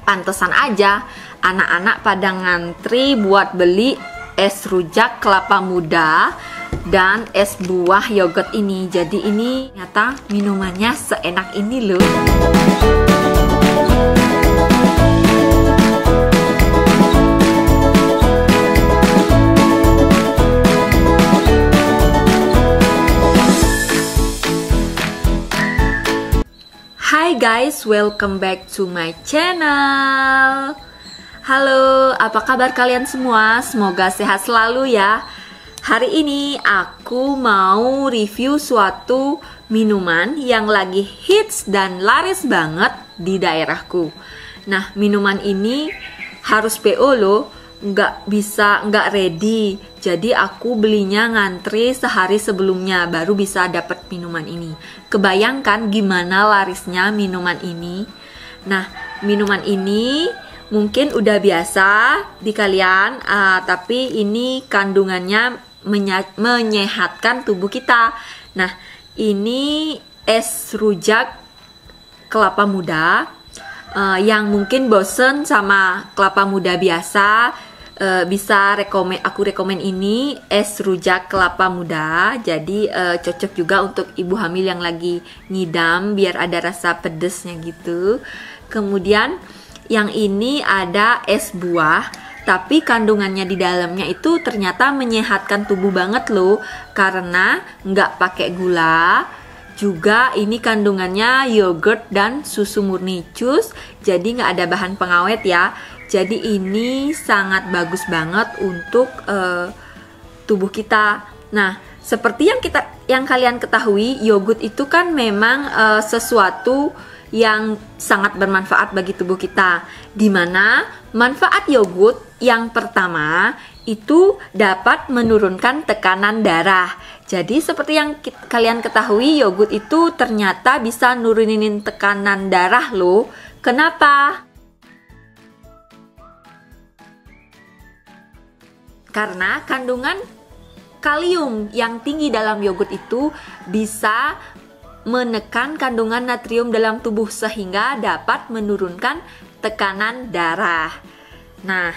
Pantesan aja anak-anak pada ngantri buat beli es rujak kelapa muda dan es buah yogurt ini. Jadi ini ternyata minumannya seenak ini loh. Hai guys, welcome back to my channel. Halo, apa kabar kalian semua? Semoga sehat selalu ya. Hari ini aku mau review suatu minuman yang lagi hits dan laris banget di daerahku. Nah, minuman ini harus PO loh, nggak ready. Jadi aku belinya ngantri sehari sebelumnya baru bisa dapat minuman ini. Kebayangkan gimana larisnya minuman ini. Nah, minuman ini mungkin udah biasa di kalian, tapi ini kandungannya menyehatkan tubuh kita. Nah, ini es rujak kelapa muda. Yang mungkin bosen sama kelapa muda biasa, bisa aku rekomen ini es rujak kelapa muda. Jadi cocok juga untuk ibu hamil yang lagi ngidam biar ada rasa pedesnya gitu. Kemudian yang ini ada es buah, tapi kandungannya di dalamnya itu ternyata menyehatkan tubuh banget loh, karena nggak pakai gula. Juga ini kandungannya yogurt dan susu murni cus, jadi nggak ada bahan pengawet ya. Jadi ini sangat bagus banget untuk tubuh kita. Nah, seperti yang kalian ketahui, yogurt itu kan memang sesuatu yang sangat bermanfaat bagi tubuh kita. Dimana manfaat yogurt yang pertama itu dapat menurunkan tekanan darah. Jadi seperti yang kalian ketahui, yogurt itu ternyata bisa nurunin tekanan darah loh. Kenapa? Karena kandungan kalium yang tinggi dalam yogurt itu bisa menekan kandungan natrium dalam tubuh sehingga dapat menurunkan tekanan darah. Nah,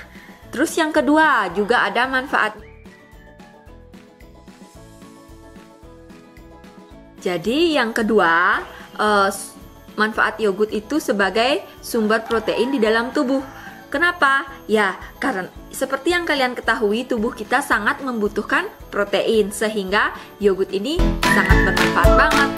terus yang kedua juga ada manfaat. Jadi yang kedua, manfaat yogurt itu sebagai sumber protein di dalam tubuh. Kenapa? Ya, karena seperti yang kalian ketahui, tubuh kita sangat membutuhkan protein, sehingga yogurt ini sangat bermanfaat banget.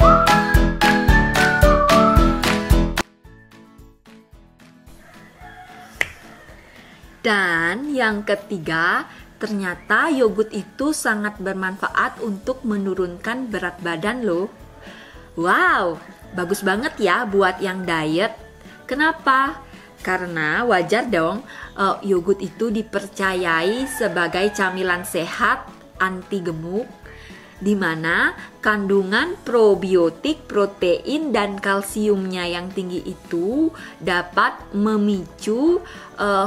Dan yang ketiga, ternyata yogurt itu sangat bermanfaat untuk menurunkan berat badan loh. Wow, bagus banget ya buat yang diet. Kenapa? Karena wajar dong, yogurt itu dipercayai sebagai camilan sehat anti gemuk, di mana kandungan probiotik, protein, dan kalsiumnya yang tinggi itu dapat memicu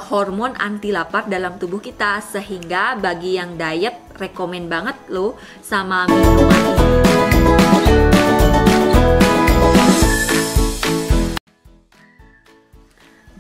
hormon anti lapar dalam tubuh kita. Sehingga bagi yang diet, rekomen banget loh sama minuman ini.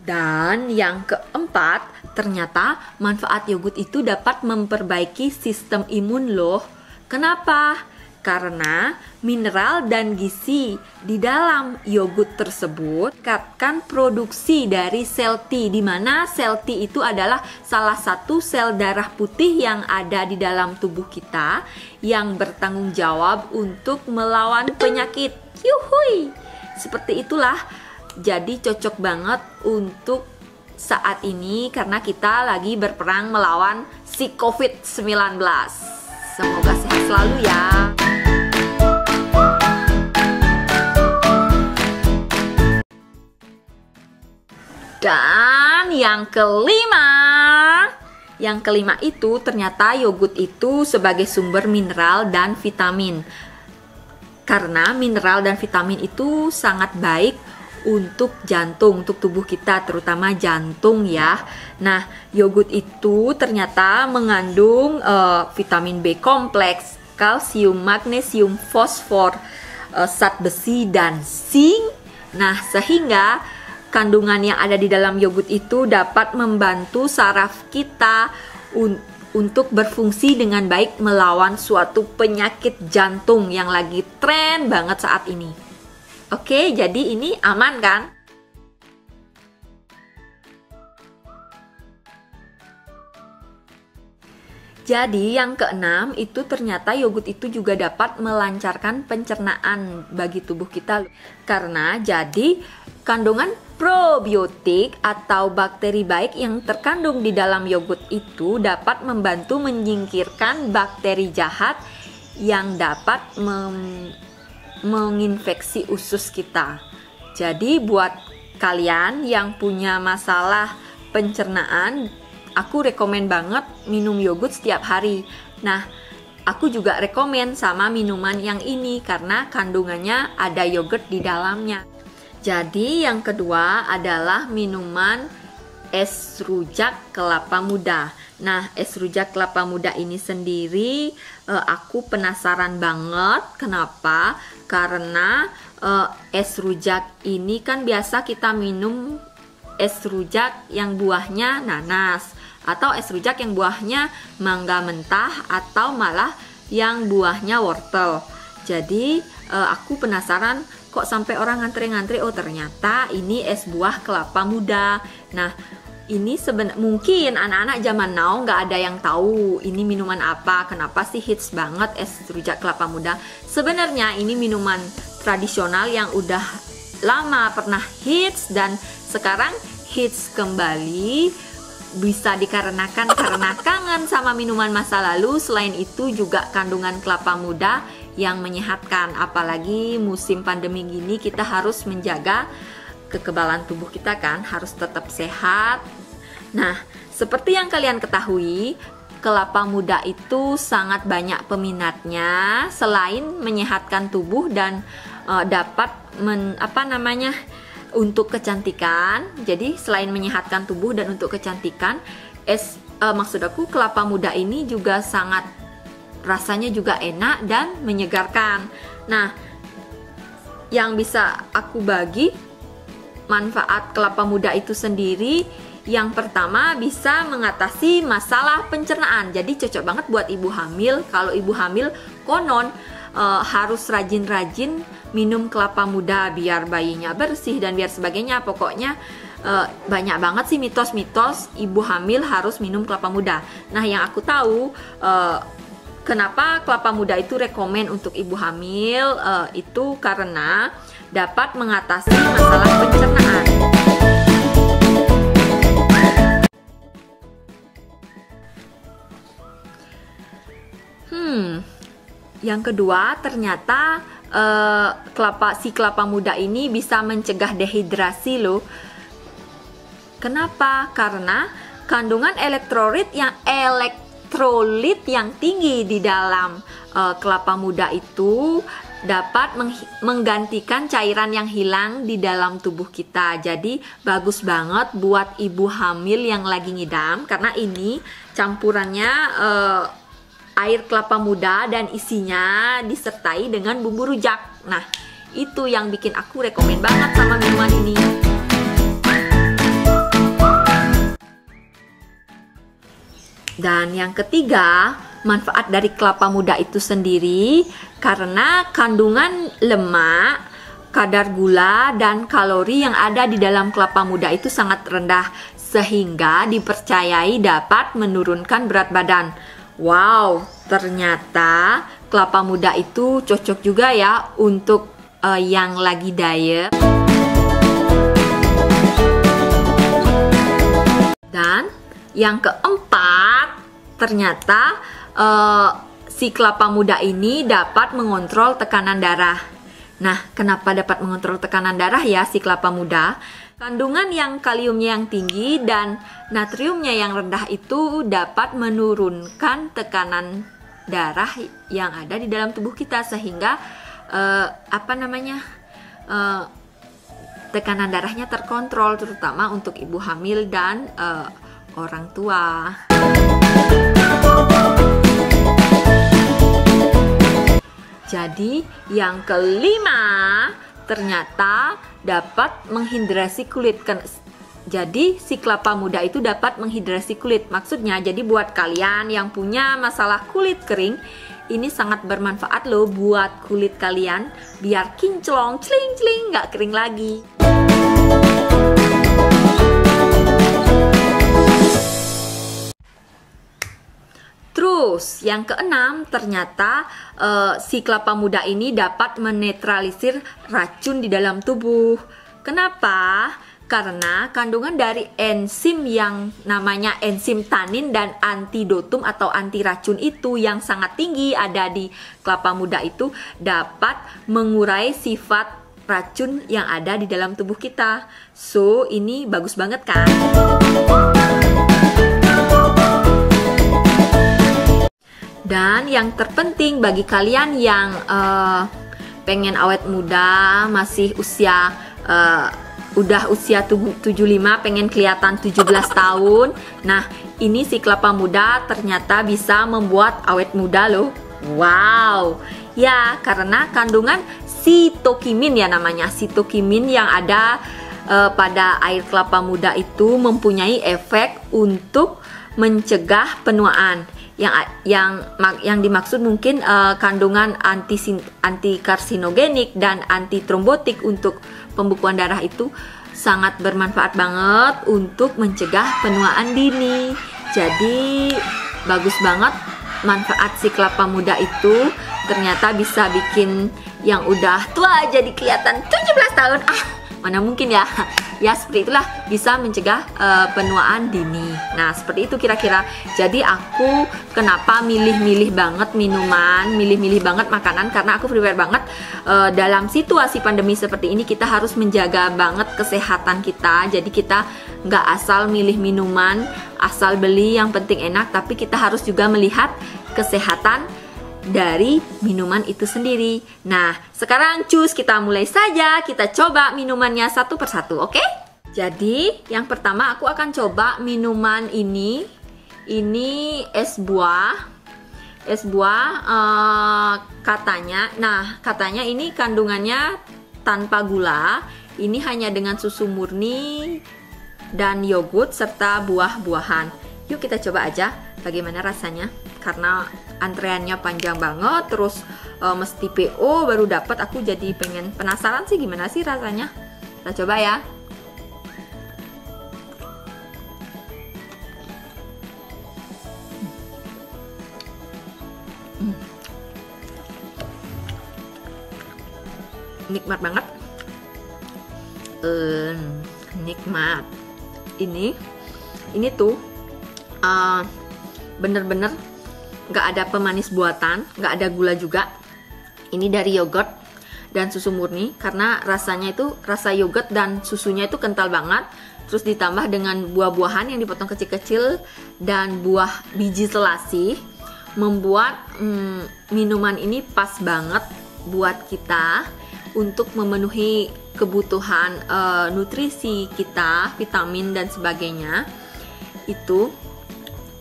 Dan yang keempat, ternyata manfaat yogurt itu dapat memperbaiki sistem imun loh. Kenapa? Karena mineral dan gizi di dalam yogurt tersebut meningkatkan produksi dari sel T, di mana sel T itu adalah salah satu sel darah putih yang ada di dalam tubuh kita yang bertanggung jawab untuk melawan penyakit. Yuhui! Seperti itulah. Jadi cocok banget untuk saat ini karena kita lagi berperang melawan si COVID-19. Semoga sehat selalu ya. Dan yang kelima itu ternyata yogurt itu sebagai sumber mineral dan vitamin. Karena mineral dan vitamin itu sangat baik untuk jantung, untuk tubuh kita, terutama jantung ya. Nah, yogurt itu ternyata mengandung vitamin B kompleks, kalsium, magnesium, fosfor, zat besi, dan zinc. Nah, sehingga kandungan yang ada di dalam yogurt itu dapat membantu saraf kita untuk berfungsi dengan baik melawan suatu penyakit jantung yang lagi tren banget saat ini. Oke, jadi ini aman kan? Jadi yang keenam itu ternyata yogurt itu juga dapat melancarkan pencernaan bagi tubuh kita. Karena jadi kandungan probiotik atau bakteri baik yang terkandung di dalam yogurt itu dapat membantu menyingkirkan bakteri jahat yang dapat menginfeksi usus kita. Jadi buat kalian yang punya masalah pencernaan, aku rekomen banget minum yogurt setiap hari. Nah, aku juga rekomen sama minuman yang ini karena kandungannya ada yogurt di dalamnya. Jadi yang kedua adalah minuman es rujak kelapa muda. Nah, es rujak kelapa muda ini sendiri aku penasaran banget. Kenapa? Karena es rujak ini kan biasa kita minum es rujak yang buahnya nanas, atau es rujak yang buahnya mangga mentah, atau malah yang buahnya wortel. Jadi aku penasaran kok sampai orang ngantri-ngantri. Oh, ternyata ini es buah kelapa muda. Nah, ini mungkin anak-anak zaman now nggak ada yang tahu ini minuman apa. Kenapa sih hits banget es rujak kelapa muda? Sebenarnya ini minuman tradisional yang udah lama pernah hits dan sekarang hits kembali. Bisa dikarenakan karena kangen sama minuman masa lalu. Selain itu juga kandungan kelapa muda yang menyehatkan. Apalagi musim pandemi gini kita harus menjaga kekebalan tubuh kita kan, harus tetap sehat. Nah, seperti yang kalian ketahui, kelapa muda itu sangat banyak peminatnya. Selain menyehatkan tubuh dan dapat untuk kecantikan. Jadi selain menyehatkan tubuh dan untuk kecantikan, maksud aku kelapa muda ini juga rasanya juga enak dan menyegarkan. Nah, yang bisa aku bagi manfaat kelapa muda itu sendiri, yang pertama bisa mengatasi masalah pencernaan. Jadi cocok banget buat ibu hamil. Kalau ibu hamil konon harus rajin-rajin minum kelapa muda biar bayinya bersih dan biar sebagainya. Pokoknya banyak banget sih mitos-mitos ibu hamil harus minum kelapa muda. Nah, yang aku tahu kenapa kelapa muda itu rekomen untuk ibu hamil, itu karena dapat mengatasi masalah pencernaan. Yang kedua, ternyata kelapa muda ini bisa mencegah dehidrasi loh. Kenapa? Karena kandungan elektrolit yang tinggi di dalam kelapa muda itu dapat menggantikan cairan yang hilang di dalam tubuh kita. Jadi bagus banget buat ibu hamil yang lagi ngidam, karena ini campurannya air kelapa muda dan isinya disertai dengan bumbu rujak. Nah, itu yang bikin aku rekomen banget sama minuman ini. Dan yang ketiga, manfaat dari kelapa muda itu sendiri karena kandungan lemak, kadar gula, dan kalori yang ada di dalam kelapa muda itu sangat rendah, sehingga dipercayai dapat menurunkan berat badan. Wow, ternyata kelapa muda itu cocok juga ya untuk yang lagi diet. Dan yang keempat, ternyata si kelapa muda ini dapat mengontrol tekanan darah. Nah, kenapa dapat mengontrol tekanan darah ya si kelapa muda? Kandungan yang kaliumnya yang tinggi dan natriumnya yang rendah itu dapat menurunkan tekanan darah yang ada di dalam tubuh kita, sehingga tekanan darahnya terkontrol, terutama untuk ibu hamil dan orang tua. Jadi yang kelima, ternyata dapat menghidrasi kulit. Jadi si kelapa muda itu dapat menghidrasi kulit. Maksudnya jadi buat kalian yang punya masalah kulit kering, ini sangat bermanfaat loh buat kulit kalian, biar kinclong, celing-celing, nggak kering lagi. Terus yang keenam, ternyata si kelapa muda ini dapat menetralisir racun di dalam tubuh. Kenapa? Karena kandungan dari enzim yang namanya enzim tanin dan antidotum atau anti racun itu yang sangat tinggi ada di kelapa muda itu dapat mengurai sifat racun yang ada di dalam tubuh kita. So, ini bagus banget kan? Dan yang terpenting bagi kalian yang pengen awet muda, masih usia udah usia 75, pengen kelihatan 17 tahun. Nah, ini si kelapa muda ternyata bisa membuat awet muda loh. Wow. Ya, karena kandungan sitokimin ya namanya. Sitokimin yang ada pada air kelapa muda itu mempunyai efek untuk mencegah penuaan. Yang dimaksud mungkin kandungan anti karsinogenik dan anti trombotik untuk pembekuan darah itu sangat bermanfaat banget untuk mencegah penuaan dini. Jadi bagus banget manfaat si kelapa muda itu, ternyata bisa bikin yang udah tua jadi kelihatan 17 tahun. Mana mungkin ya. Ya seperti itulah, bisa mencegah penuaan dini. Nah seperti itu kira-kira. Jadi aku kenapa milih-milih banget minuman, milih-milih banget makanan, karena aku prepare banget dalam situasi pandemi seperti ini kita harus menjaga banget kesehatan kita. Jadi kita nggak asal milih minuman, asal beli yang penting enak, tapi kita harus juga melihat kesehatan dari minuman itu sendiri. Nah, sekarang cus, kita mulai saja. Kita coba minumannya satu persatu, oke? Jadi, yang pertama aku akan coba minuman ini. Ini es buah. Es buah katanya ini kandungannya tanpa gula. Ini hanya dengan susu murni dan yogurt serta buah-buahan. Yuk kita coba aja bagaimana rasanya. Karena antreannya panjang banget, terus mesti PO baru dapat. Aku jadi pengen penasaran sih gimana sih rasanya. Kita coba ya. Nikmat banget. Nikmat. Ini tuh bener-bener nggak ada pemanis buatan, nggak ada gula juga. Ini dari yogurt dan susu murni, karena rasanya itu rasa yogurt dan susunya itu kental banget. Terus ditambah dengan buah-buahan yang dipotong kecil-kecil dan buah biji selasih, membuat minuman ini pas banget buat kita untuk memenuhi kebutuhan nutrisi kita, vitamin dan sebagainya. Itu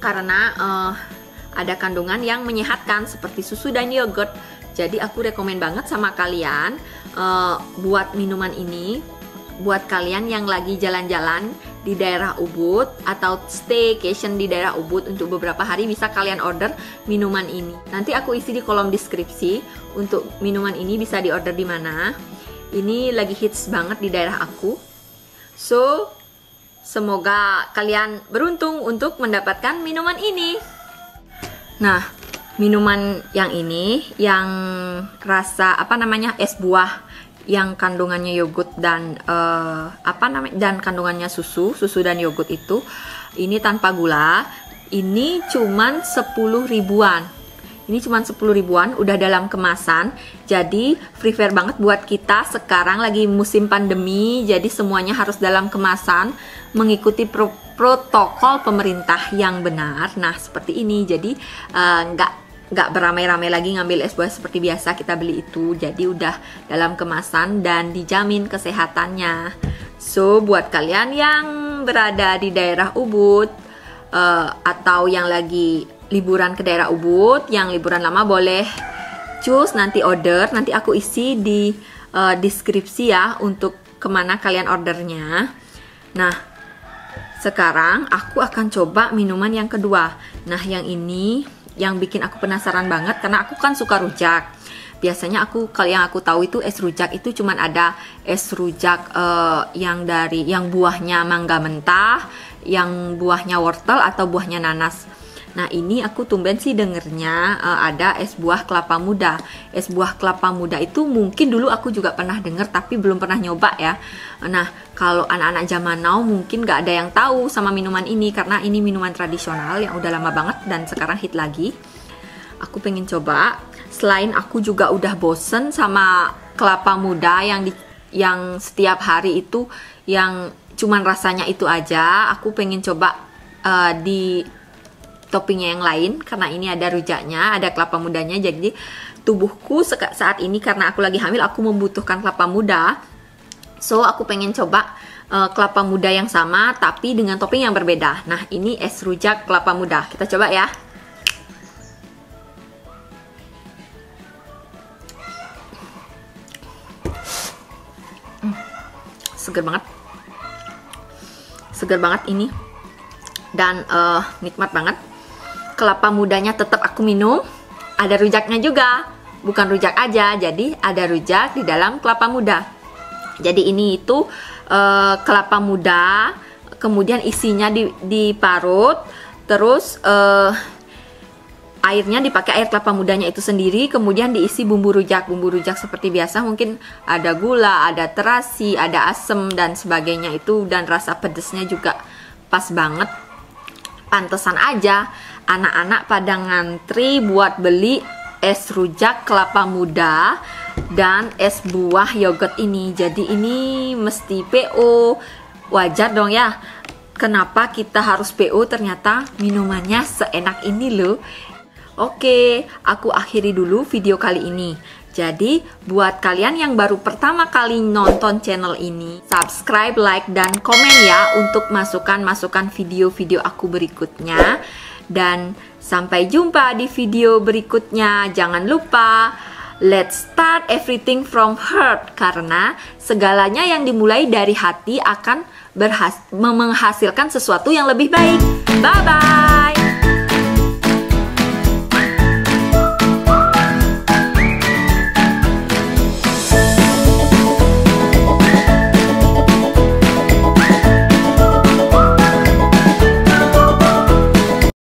karena ada kandungan yang menyehatkan seperti susu dan yogurt. Jadi aku rekomen banget sama kalian buat minuman ini. Buat kalian yang lagi jalan-jalan di daerah Ubud atau staycation di daerah Ubud untuk beberapa hari, bisa kalian order minuman ini. Nanti aku isi di kolom deskripsi untuk minuman ini bisa diorder di mana. Ini lagi hits banget di daerah aku. So, semoga kalian beruntung untuk mendapatkan minuman ini. Nah, minuman yang ini yang rasa es buah yang kandungannya yogurt dan dan kandungannya susu dan yogurt itu, ini tanpa gula. Ini cuman 10 ribuan. Ini cuman 10 ribuan, udah dalam kemasan. Jadi prefer banget buat kita sekarang lagi musim pandemi. Jadi semuanya harus dalam kemasan, mengikuti protokol pemerintah yang benar. Nah seperti ini. Jadi nggak beramai-ramai lagi ngambil es buah seperti biasa kita beli itu. Jadi udah dalam kemasan dan dijamin kesehatannya. So buat kalian yang berada di daerah Ubud atau yang lagi liburan ke daerah Ubud, yang liburan lama boleh cus nanti order. Nanti aku isi di deskripsi ya untuk kemana kalian ordernya. Nah, sekarang aku akan coba minuman yang kedua. Nah, yang ini yang bikin aku penasaran banget karena aku kan suka rujak. Biasanya kalau yang aku tahu itu es rujak itu cuman ada es rujak yang buahnya mangga mentah, yang buahnya wortel atau buahnya nanas. Nah, ini aku tumben sih dengernya ada es buah kelapa muda. Es buah kelapa muda itu mungkin dulu aku juga pernah denger tapi belum pernah nyoba ya. Nah, kalau anak-anak zaman now mungkin gak ada yang tahu sama minuman ini karena ini minuman tradisional yang udah lama banget dan sekarang hit lagi. Aku pengen coba. Selain aku juga udah bosen sama kelapa muda yang setiap hari itu yang cuman rasanya itu aja. Aku pengen coba di toppingnya yang lain karena ini ada rujaknya, ada kelapa mudanya. Jadi tubuhku saat ini karena aku lagi hamil, aku membutuhkan kelapa muda. So aku pengen coba kelapa muda yang sama tapi dengan topping yang berbeda. Nah, ini es rujak kelapa muda. Kita coba ya. Seger banget. Seger banget ini. Dan nikmat banget. Kelapa mudanya tetap aku minum. Ada rujaknya juga. Bukan rujak aja, jadi ada rujak di dalam kelapa muda. Jadi ini itu kelapa muda, kemudian isinya diparut, terus airnya dipakai air kelapa mudanya itu sendiri, kemudian diisi bumbu rujak seperti biasa, mungkin ada gula, ada terasi, ada asem dan sebagainya itu, dan rasa pedesnya juga pas banget. Pantesan aja anak-anak pada ngantri buat beli es rujak kelapa muda dan es buah yogurt ini. Jadi ini mesti PO. Wajar dong ya. Kenapa kita harus PO? Ternyata minumannya seenak ini loh. Oke, aku akhiri dulu video kali ini. Jadi, buat kalian yang baru pertama kali nonton channel ini, subscribe, like, dan komen ya untuk masukan-masukan video-video aku berikutnya. Dan sampai jumpa di video berikutnya. Jangan lupa, let's start everything from heart. Karena segalanya yang dimulai dari hati akan menghasilkan sesuatu yang lebih baik. Bye-bye!